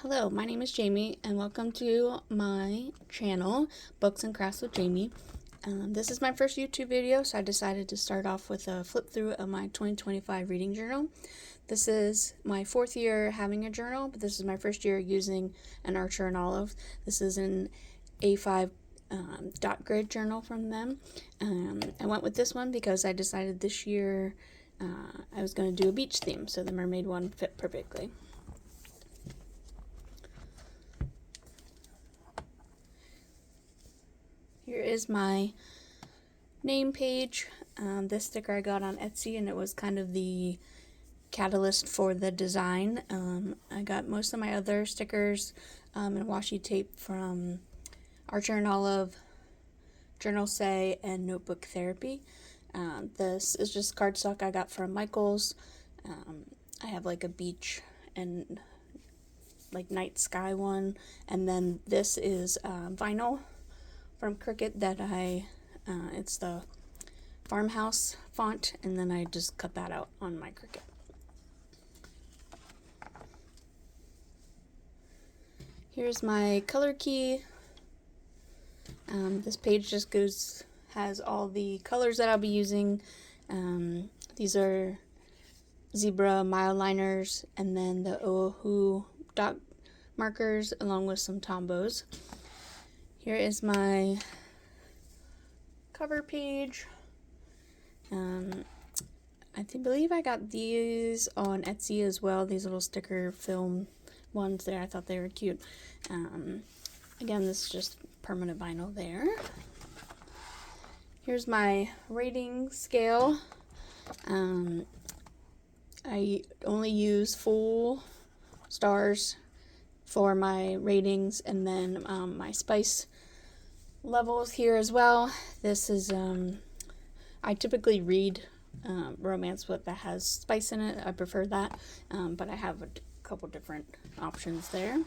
Hello, my name is Jamie, and welcome to my channel, Books and Crafts with Jamie. This is my first YouTube video, so I decided to start off with a flip through of my 2025 reading journal. This is my fourth year having a journal, but this is my first year using an Archer and Olive. This is an A5 dot grid journal from them. I went with this one because I decided this year I was going to do a beach theme, so the mermaid one fit perfectly. Here is my name page. This sticker I got on Etsy, and it was kind of the catalyst for the design. I got most of my other stickers and washi tape from Archer and Olive, Journal Say, and Notebook Therapy. This is just cardstock I got from Michaels. I have like a beach and like night sky one, and then this is vinyl from Cricut that it's the farmhouse font, and then I just cut that out on my Cricut. Here's my color key. This page just has all the colors that I'll be using. These are zebra mile liners, and then the Oahu dot markers along with some Tombows. Here is my cover page. I believe I got these on Etsy as well, these little sticker film ones there. I thought they were cute. Again, this is just permanent vinyl there. Here's my rating scale. I only use full stars for my ratings, and then my spice levels here as well. This is I typically read romance book that has spice in it. I prefer that, but I have a couple different options there.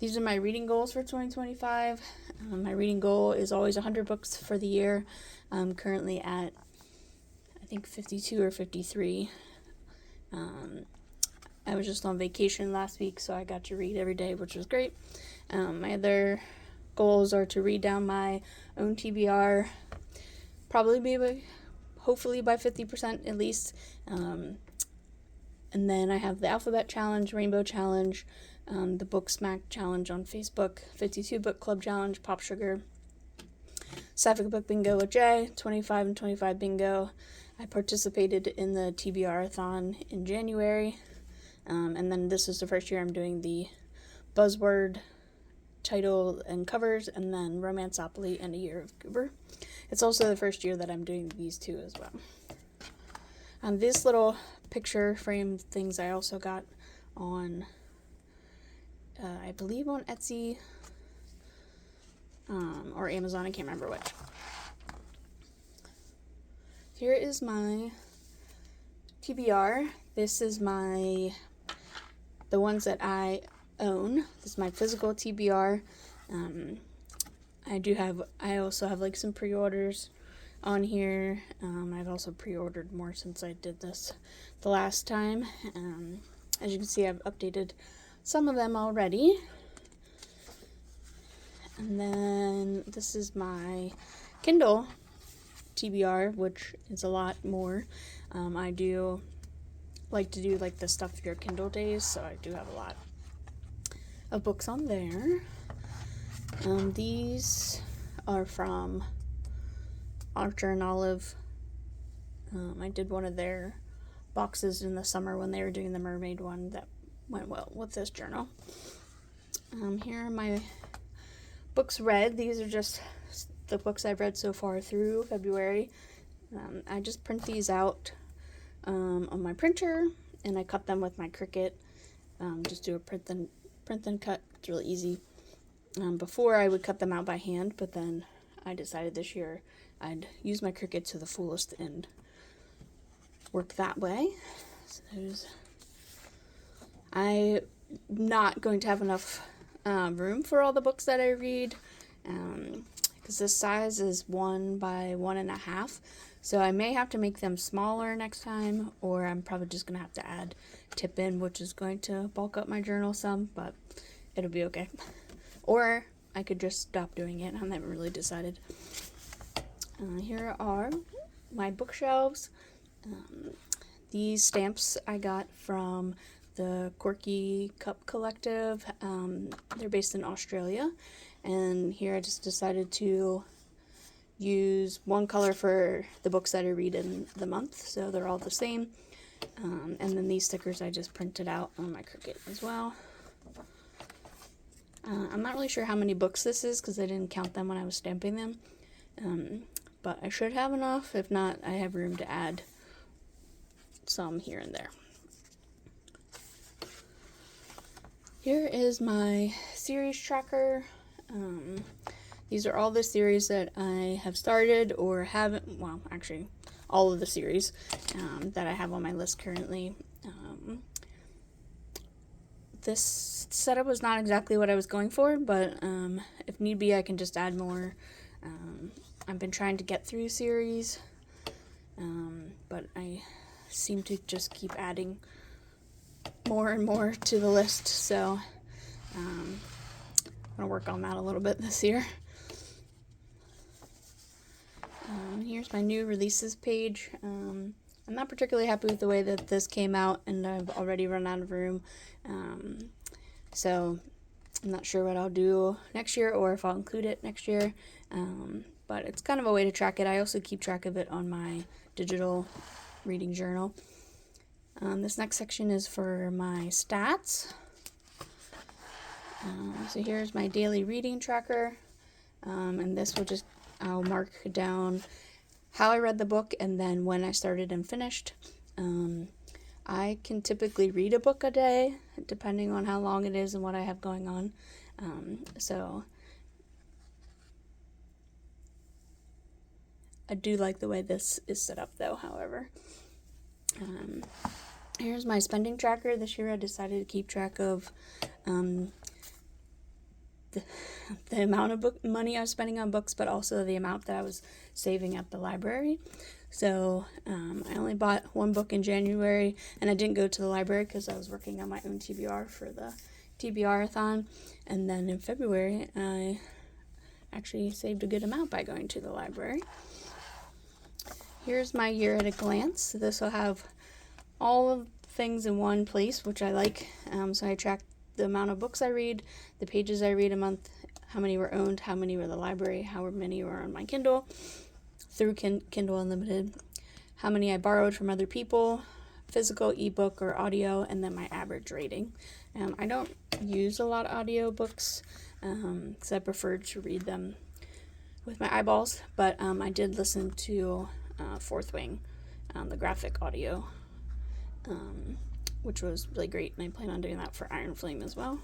These are my reading goals for 2025. My reading goal is always 100 books for the year. I'm currently at, I think, 52 or 53. I was just on vacation last week, so I got to read every day, which was great. My other goals are to read down my own TBR, hopefully by 50% at least. And then I have the Alphabet Challenge, Rainbow Challenge, the Book Smack Challenge on Facebook, 52 Book Club Challenge, Pop Sugar, Sapphic Book Bingo with Jay, 25 and 25 Bingo. I participated in the TBR-a-thon in January. And then this is the first year I'm doing the buzzword title and covers, and then Romanceopoly and A Year of Goober. It's also the first year that I'm doing these two as well. These little picture frame things I also got on, I believe on Etsy or Amazon, I can't remember which. Here is my TBR. This is the ones that I own. This is my physical TBR. I also have like some pre-orders on here. I've also pre-ordered more since I did this the last time. As you can see, I've updated some of them already. And then this is my Kindle TBR, which is a lot more. I do like to do like the Stuff Your Kindle days, so I do have a lot of books on there. These are from Archer and Olive. I did one of their boxes in the summer when they were doing the mermaid one that went well with this journal. Here are my books read. These are just the books I've read so far through February. I just print these out on my printer, and I cut them with my Cricut. Just do a print and cut. It's really easy. Before I would cut them out by hand, but then I decided this year I'd use my Cricut to the fullest and work that way. So I'm not going to have enough room for all the books that I read, because this size is 1 by 1.5, So I may have to make them smaller next time, or I'm probably just going to have to add tip in, which is going to bulk up my journal some, but it'll be okay. Or I could just stop doing it. I haven't really decided. Here are my bookshelves. These stamps I got from the Quirky Cup Collective. They're based in Australia, and here I just decided to use one color for the books that I read in the month, so they're all the same. And then these stickers I just printed out on my Cricut as well. I'm not really sure how many books this is because I didn't count them when I was stamping them, but I should have enough. If not, I have room to add some here and there. Here is my series tracker. These are all the series that I have started or haven't, well, actually, all of the series that I have on my list currently. This setup was not exactly what I was going for, but if need be, I can just add more. I've been trying to get through series, but I seem to just keep adding more and more to the list, so I'm going to work on that a little bit this year. Here's my new releases page. I'm not particularly happy with the way that this came out, and I've already run out of room, so I'm not sure what I'll do next year or if I'll include it next year, but it's kind of a way to track it. I also keep track of it on my digital reading journal. This next section is for my stats. So here's my daily reading tracker, and this will just, I'll mark down how I read the book and then when I started and finished. I can typically read a book a day, depending on how long it is and what I have going on. So I do like the way this is set up though, however. Here's my spending tracker. This year I decided to keep track of the amount of money I was spending on books, but also the amount that I was saving at the library. So I only bought one book in January, and I didn't go to the library because I was working on my own TBR for the TBR-a-thon. And then in February, I actually saved a good amount by going to the library. Here's my year at a glance. This will have all of things in one place, which I like. So I track the amount of books I read, the pages I read a month, how many were owned, how many were in the library, how many were on my Kindle, through Kindle Unlimited, how many I borrowed from other people, physical, ebook, or audio, and then my average rating. I don't use a lot of audio books because I prefer to read them with my eyeballs, but I did listen to Fourth Wing, the graphic audio, which was really great, and I plan on doing that for Iron Flame as well.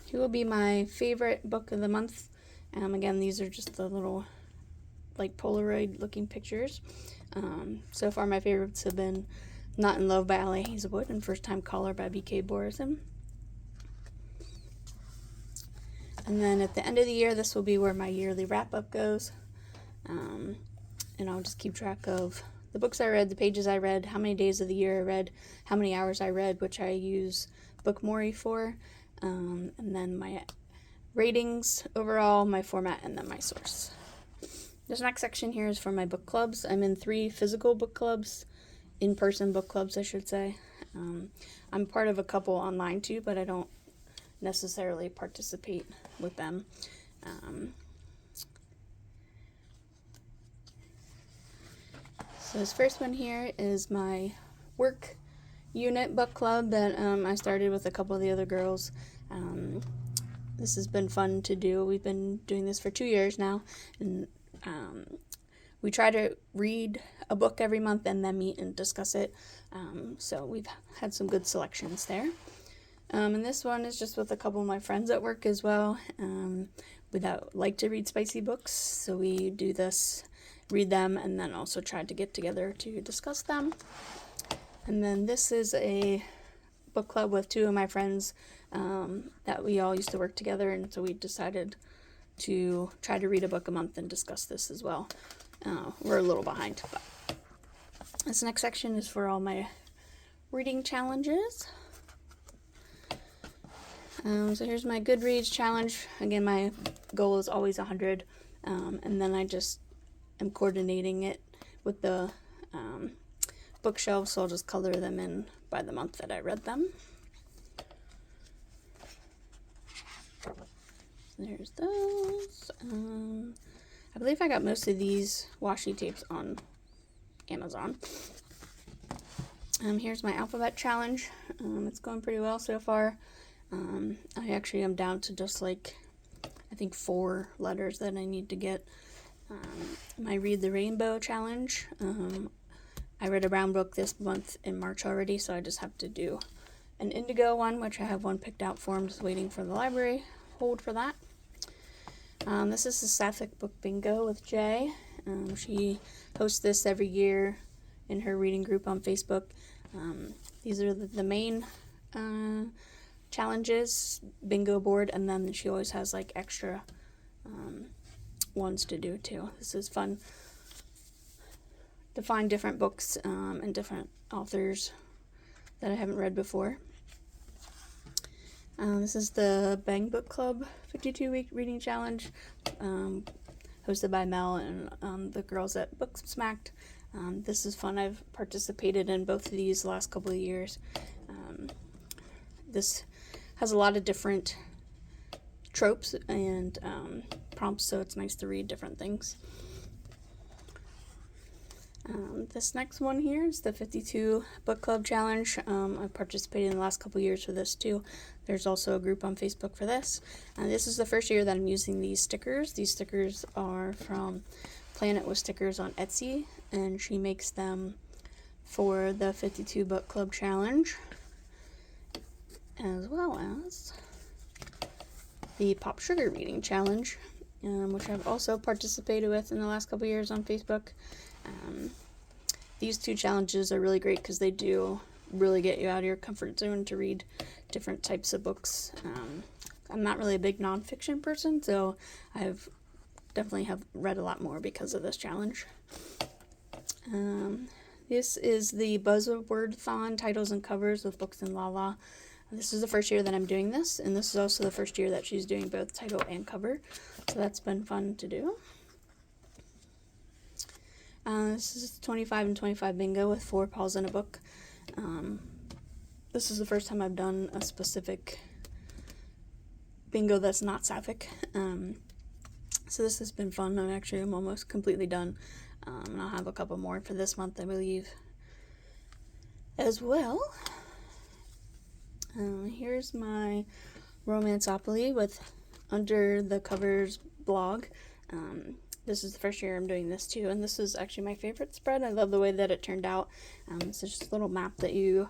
Here will be my favorite book of the month. Again, these are just the little, like, Polaroid-looking pictures. So far, my favorites have been Not in Love by L.A. Hazelwood and First Time Caller by B.K. Borison. And then at the end of the year, this will be where my yearly wrap-up goes. And I'll just keep track of the books I read, the pages I read, how many days of the year I read, how many hours I read, which I use Bookmori for, and then my ratings overall, my format, and then my source. This next section here is for my book clubs. I'm in 3 physical book clubs, in-person book clubs, I should say. I'm part of a couple online too, but I don't necessarily participate with them. So this first one here is my work unit book club that I started with a couple of the other girls. This has been fun to do. We've been doing this for 2 years now, and we try to read a book every month and then meet and discuss it. So we've had some good selections there. And this one is just with a couple of my friends at work as well. That like to read spicy books, so we do this, read them, and then also try to get together to discuss them. And then this is a book club with 2 of my friends that we all used to work together, and so we decided to try to read a book a month and discuss this as well. we're a little behind. But this next section is for all my reading challenges. So here's my Goodreads challenge. Again, my goal is always 100, and then I just am coordinating it with the bookshelves, so I'll just color them in by the month that I read them. There's those. I believe I got most of these washi tapes on Amazon. Here's my alphabet challenge. It's going pretty well so far. I actually am down to just like, I think 4 letters that I need to get. My Read the Rainbow challenge. I read a brown book this month in March already, so I just have to do an indigo one, which I have one picked out for. I'm just waiting for the library hold for that. This is the Sapphic Book Bingo with Jay. She hosts this every year in her reading group on Facebook. These are the main challenges, bingo board, and then she always has like extra ones to do too. This is fun to find different books and different authors that I haven't read before. This is the Bang Book Club 52-week reading challenge, hosted by Mel and the girls at Book Smacked. This is fun. I've participated in both of these the last couple of years. This has a lot of different tropes and prompts, so it's nice to read different things. This next one here is the 52 Book Club Challenge. I've participated in the last couple of years for this too. There's also a group on Facebook for this. This is the first year that I'm using these stickers. These stickers are from Planet with Stickers on Etsy, and she makes them for the 52 Book Club Challenge, as well as the Pop Sugar Reading Challenge, which I've also participated with in the last couple of years on Facebook. These 2 challenges are really great because they do really get you out of your comfort zone to read different types of books. I'm not really a big nonfiction person, so I've definitely have read a lot more because of this challenge. This is the Buzzword-thon titles and covers with Books and Lala. This is the first year that I'm doing this, and this is also the first year that she's doing both title and cover, so that's been fun to do. This is 25 and 25 bingo with 4 paws in a book. This is the first time I've done a specific bingo that's not sapphic. So this has been fun. I'm almost completely done. And I'll have a couple more for this month, I believe, as well. Here's my Romanceopoly with Under the Covers blog. This is the first year I'm doing this too, and this is actually my favorite spread. I love the way that it turned out. It's just a little map that you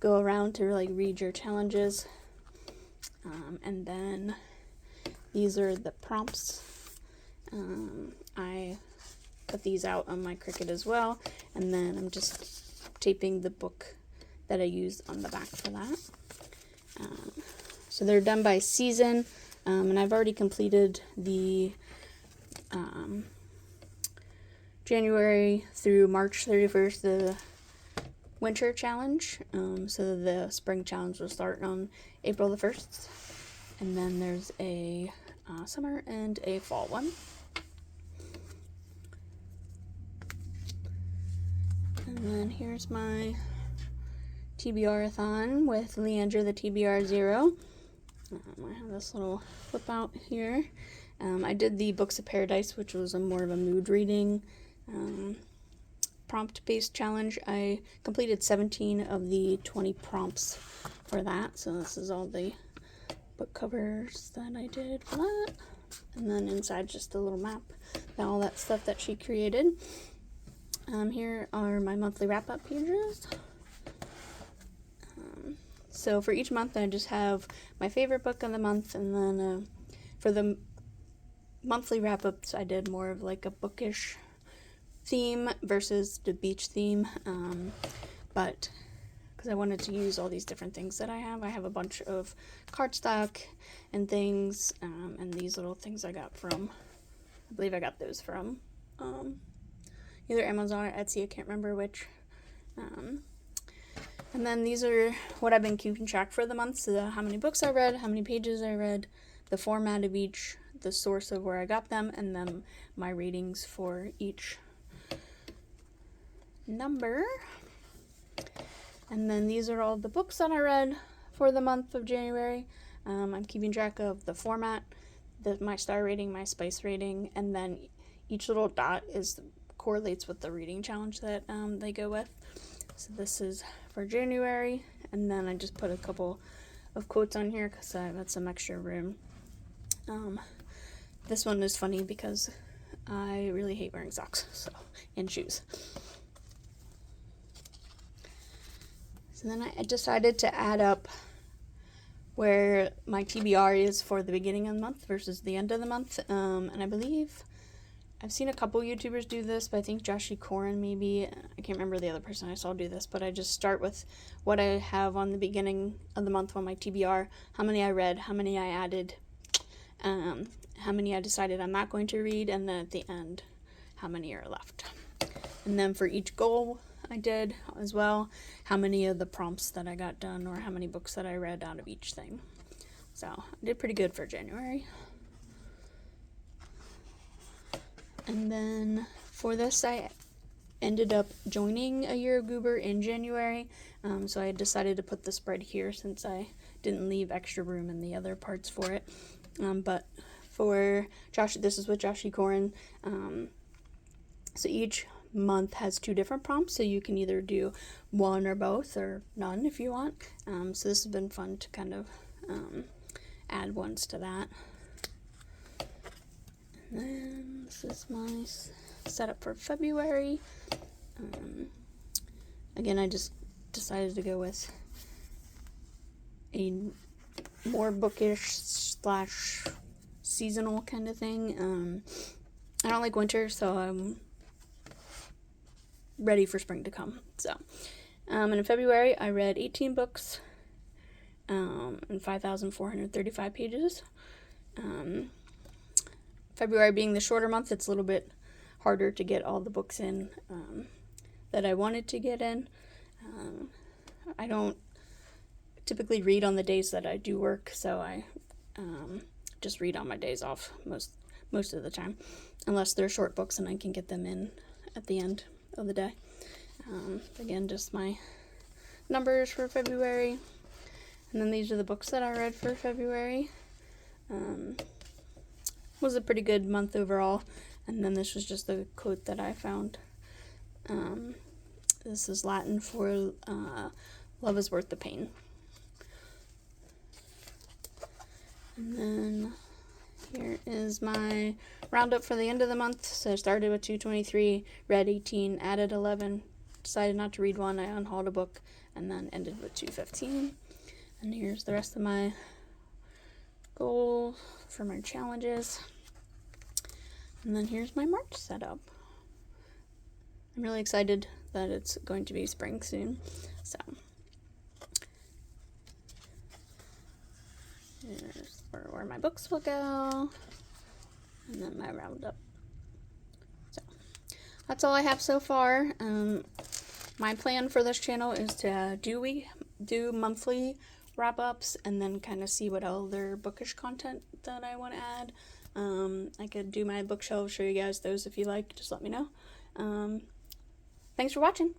go around to really read your challenges. And then these are the prompts. I cut these out on my Cricut as well, and then I'm just taping the book that I used on the back for that. So they're done by season, and I've already completed the January through March 31st, the winter challenge. So the spring challenge will start on April the 1st, and then there's a summer and a fall one. And then here's my TBR-a-thon with Leandra the TBR Zero. I have this little flip out here. I did the Books of Paradise, which was more of a mood reading prompt-based challenge. I completed 17 of the 20 prompts for that, so this is all the book covers that I did for that. And then inside just a little map, all that stuff that she created. Here are my monthly wrap-up pages. So for each month I just have my favorite book of the month, and then for the monthly wrap-ups I did more of like a bookish theme versus the beach theme, but because I wanted to use all these different things that I have a bunch of cardstock and things, and these little things I got from, I believe I got those from either Amazon or Etsy, I can't remember which. And then these are what I've been keeping track for the month, so how many books I read, how many pages I read, the format of each, the source of where I got them, and then my ratings for each number. And then these are all the books that I read for the month of January. I'm keeping track of the format, my star rating, my spice rating, and then each little dot correlates with the reading challenge that they go with. So this is for January, and then I just put a couple of quotes on here because I've got some extra room. This one is funny because I really hate wearing socks and shoes. So then I decided to add up where my TBR is for the beginning of the month versus the end of the month. And I believe I've seen a couple YouTubers do this, but I think Joshie Corin maybe. I can't remember the other person I saw do this, but I just start with what I have on the beginning of the month on my TBR, how many I read, how many I added, how many I decided I'm not going to read, and then at the end, how many are left. And then for each goal I did as well, how many of the prompts that I got done or how many books that I read out of each thing. So I did pretty good for January. And then for this, I ended up joining A Year of Goober in January. So I decided to put the spread here since I didn't leave extra room in the other parts for it. But for this is with Joshie Corin. So each month has 2 different prompts, so you can either do one or both or none if you want. So this has been fun to kind of add ones to that. And then this is my setup for February. Again, I just decided to go with a more bookish / seasonal kind of thing. I don't like winter, so I'm ready for spring to come. So, and in February, I read 18 books and 5,435 pages. February being the shorter month, it's a little bit harder to get all the books in that I wanted to get in. I don't typically read on the days that I do work, so I just read on my days off most of the time, unless they're short books and I can get them in at the end of the day. Again, just my numbers for February, and then these are the books that I read for February. Was a pretty good month overall, and then this was just the quote that I found. This is Latin for love is worth the pain. And then here is my roundup for the end of the month. So I started with 223, read 18, added 11, decided not to read one, I unhauled a book, and then ended with 215. And here's the rest of my goal for my challenges. And then here's my March setup. I'm really excited that it's going to be spring soon. So here's where my books will go, and then my roundup. So that's all I have so far. My plan for this channel is to do monthly wrap-ups and then kind of see what other bookish content that I want to add. I could do my bookshelf, show you guys those if you like, just let me know. Thanks for watching.